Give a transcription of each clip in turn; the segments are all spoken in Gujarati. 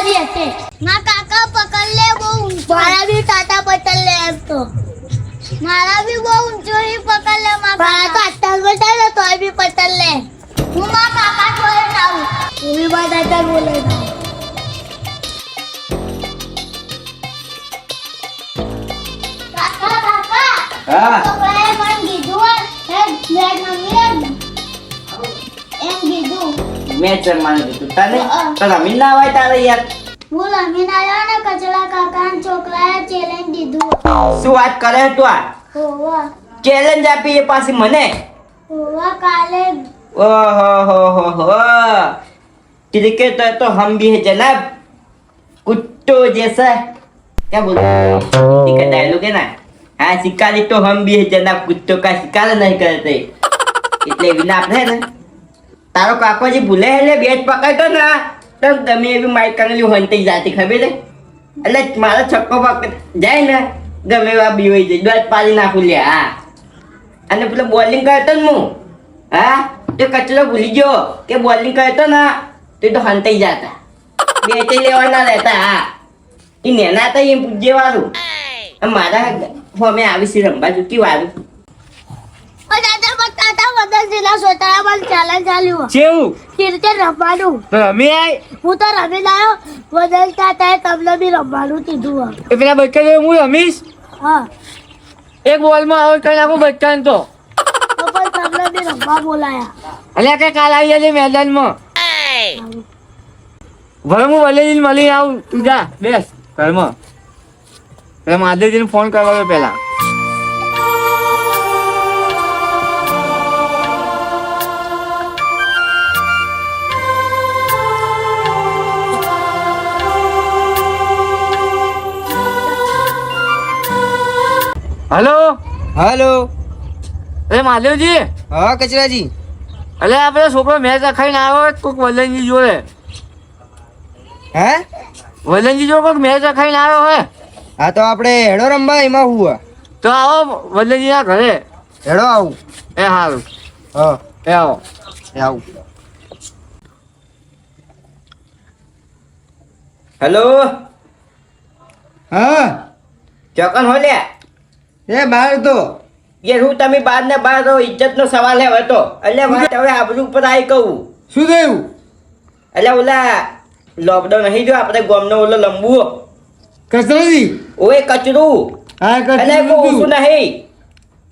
ના કાકા પકડ લે બહુ મારા બી ટાટા પકડ લે એમ તો મારા બી બહુ ઊંચો હી પકડ લે મારા તો અટ્ટાલ બટા લે તોય બી પકડ લે હું મારા કાકા જોડે જાઉં હું બી મારા ટાટા બોલે કાકા હા તો ભાઈ મને કીધું હે મેં મમ્મી એમ કીધું મેચ રમવાનું કીધું તને તો રમી ના હોય તારે યાર હું રમીને આવ્યો ને કચલા કાકાના છોકરાએ ચેલેન્જ દીધું શું વાત કરે તું આ હોવા ચેલેન્જ આપી એ પાછી મને હોવા કાલે ओहो क्रिकेटर तो हम भी है जनाब कुत्तो जैसा क्या बोलते हिंदी का डायलॉग है ना हाँ शिकारी तो हम भी है जनाब कुत्तो का शिकार नहीं करते એટલે વિના આપણે ને તારો કાકોજી ભૂલે એટલે બેટ પકડતો ને તો ગમે એવી માઇક કાંગલી હંતી જાતી ખબર છે એટલે મારો છક્કો પકડ જાય ને ગમે એવા બીવાઈ જાય દોત પાડી નાખું લે હા અને પેલો બોલિંગ કરતો ને હું હા તે કચરો ભૂલી ગયો કે બોલિંગ કરતો ને તો હંતાઈ જતા બેટે લેવાના રહેતા હા એ નેના હતા એ પૂજ્ય વાળું મારા ફોમે આવી છે રમવા ચૂકી વાળું દાદા બતાતા બધા જિલ્લા સોતારા પર ચેલેન્જ ચાલ્યું કેવું ક્રિકેટ રમવાનું રમી આય હું તો રમી લાયો બદલતા થાય તમને બી રમવાનું કીધું એ પેલા બચ્ચા જોડે હું રમીશ હા એક બોલમાં આઉટ કરી નાખું બચ્ચાને તો પણ તમને બી રમવા બોલાયા એટલે કે કાલ આવી જજે મેદાનમાં ભલે હું વલેજીને મળીને આવું તું જા બેસ ઘરમાં પેલા મહાદેવજીને ફોન કરવા પેલા हेलो हेलो अरे महादेवजी हाँ कचराजी अरे આપણે છોકરો મેચ રખાઈને આવ્યો કોઈક વલણજી જોડે હે વલણજી જોડે કોઈક મેચ રખાઈને આવ્યો હે હા તો આપણે હેડો રમવા એમાં હું તો આવો વલણજીના ઘરે હેડો આવું એ સારું હા એ આવો આવું હેલો હા ચોકન હો લે એ બહાર તો યાર હું તમે બાર ને બાર રહો ઇજ્જતનો સવાલ હે હતો એટલે વાત હવે આબરૂ ઉપર આવી કહું શું થયું એટલે ઓલા લોકડાઉન નહીં જો આપણે ગામનો ઓલો લંબુ કચરાજી ઓએ કચરું હા એટલે કહું શું નહીં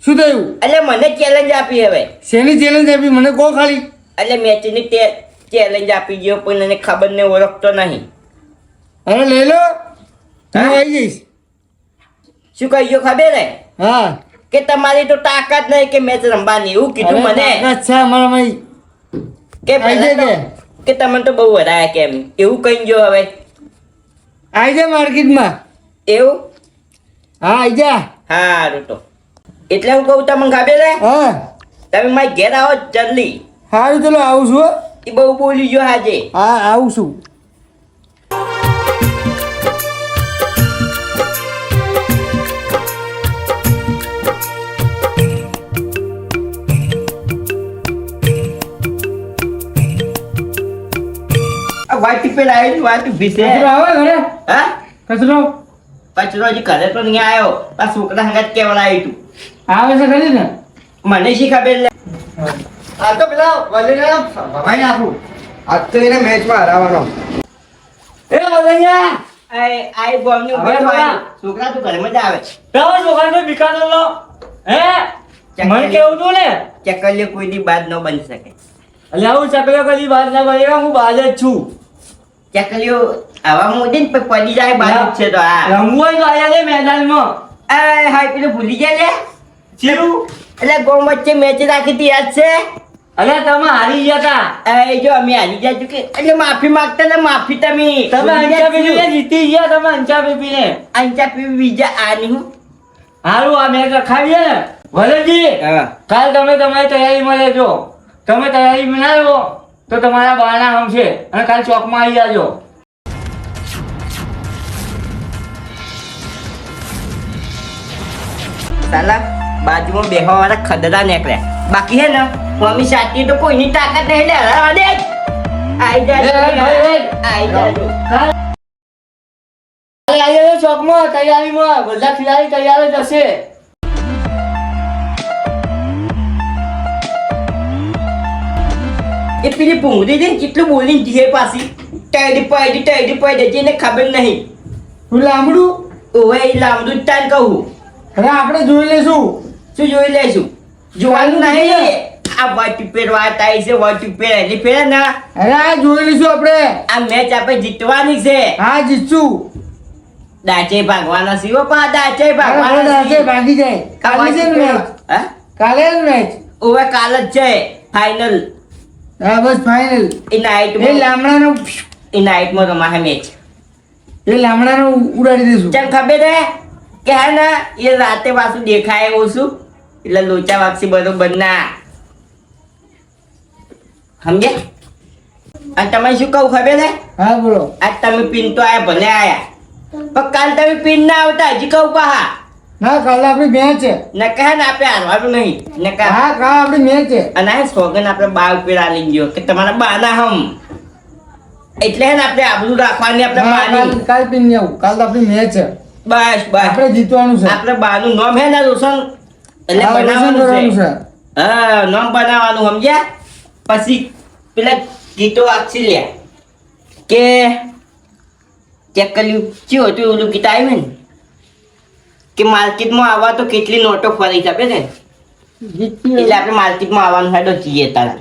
શું થયું એટલે મને ચેલેન્જ આપી હવે શેની ચેલેન્જ આપી મને કહો ખાલી એટલે મેચની ચેલેન્જ આપી ગયો પણ એને ખબર ને ઓળખતો નહીં અરે લઈ લો હું હા? આવી જઈશ શું કહ્યું ખબર હે હા કે તમારી તો તાકાત નહીં કે મેચ રમવાની એવું કીધું મને અચ્છા મારા ભાઈ કે આઈ પહેલા જા કે તમે તો બહુ વધારે કેમ એવું કહી ગયો હવે આવી જા માર્કેટમાં એવું હા આવી જા સારું તો એટલે હું કહું તમને ખબર હે હા તમે મારી ઘેર આવો જલ્દી સારું ચલો આવું છું હો. એ બહુ બોલી ગયો આજે હા આવું છું આ વાટી પેલા આવી વાટી ભીસે કચરો આવે ઘરે હા કચરો કચરો હજી ઘરે તો નહીં આવ્યો આ છોકરા હંગાત કેવડા આવી તું આવે છે ખરી ને મને શી ખબર લે આ તો પેલા વલીના ભવાઈ નાખું આજ તો એને મેચમાં હરાવવાનો એ વલણિયા આઈ બોમની હવે ઉપર બોલા. છોકરા તું ઘરમાં જ આવે તારો છોકરાને બિકાનો લો હે મને કેવું તું ને ચકલીઓ કોઈ દી બાદ ન બની શકે એટલે આવું ચકલો કદી બહાર ના પડેਗਾ હું બહાર જ છું ચકલીઓ આવા મોદી ને પડી જાય બાદ જ છે તો આ રમવું હોય તો આયા લે મેદાનમાં હાય પેલું ભૂલી જાય લે ચીરું એટલે ગોમ વચ્ચે મેચ રાખી હતી યાદ છે અરે તમે હારી ગયા તા એ જો અમે હારી ગયા ચૂકે એટલે માફી માંગતા ને માફી તમે તમે અંચા પીપીને જીતી ગયા તમે અંચા પીપીને અંચા પી બીજા આની હું હારું આ મેચ રખાવીએ ને વલણજી હા કાલ તમે તમારી તૈયારીમાં રહેજો તમે તૈયારીમાં ના રહો તો તમારા બાના હમશે અને કાલ ચોકમાં આવી જાજો સાલા બાજુમાં બેહવા વાળા ખદડા નીકળ્યા બાકી હે ને મમ્મી સાચી તો કોઈની તાકાત નહીં લે હરાવા દે આઈ એ, એ, એ, એ. આઈ જાજો કાલ ચોકમાં તૈયારીમાં બધા ખેલાડી તૈયાર જ હશે. એ પેલી ભૂંગળી છે ને કેટલું બોલીને જીએ પાછી ટાઈડી પડી એને ખબર નહીં. તું લાંબડું ઓવે એ લાંબુ તાન કહું અરે આપણે જોઈ લેશું. શું જોઈ લેશું જોવાનું નહીં. આ વોટ વાત આવી છે વોટ એની ફેર ના અરે આ જોઈ લઈશું આપણે. આ મેચ આપણે જીતવાની છે. હા જીતશું. દાચે ભાગવાના છે પા દાચે અરે ભાગવાના છે. ભાગી જાય. કાલે છે ને મેચ. હા કાલે જ મેચ. ઓવે કાલ જ છે ફાઇનલ. હા બસ ફાઇનલ. એ નાઇટમાં એ લામડાનો રમાશે મેચ. એ લામડાનો ઉડાડી દઈશું. તને ખબર હે કે હે ને એ રાતે પાછું દેખાય એવું શું એટલે લોચા વાપસી બરોબર ના સમજ્યા. અને તમે શું કહું ખબર હે હા બોલો. આજ તમે પીન તો આયા ભલે આયા પણ કાલ તમે પીન ના આવતા હજી કહું પા ના કાલે આપણી મેચ છે. ને કહે ને આપણે હારવાનું નહીં ને કહે હા કાલે આપણી મેચ છે. અને આ સોગન આપણે બા ઉપર આલી ગયો કે તમારા બાના હમ એટલે હે ને આપણે આબરૂ રાખવાની આપણે બાની. કાલ પીન આવું. કાલ આપણી મેચ છે. બસ બસ આપણે જીતવાનું છે. આપણે બાનું નામ હે ને રોશન એટલે હા, રોશન બનાવવાનું કરવાનું છે. છે. હા નામ બનાવવાનું સમજ્યા. પછી પેલા ગીતો વાંચી લે કે ચેક કર્યું શું હતું ઓલું ગીત આવ્યું ને કે માર્કેટમાં આવવા તો કેટલી નોટો ફરી ખબર છે જીત્યું. એટલે આપણે માર્કેટમાં આવવાનું હેડો છીએ તારા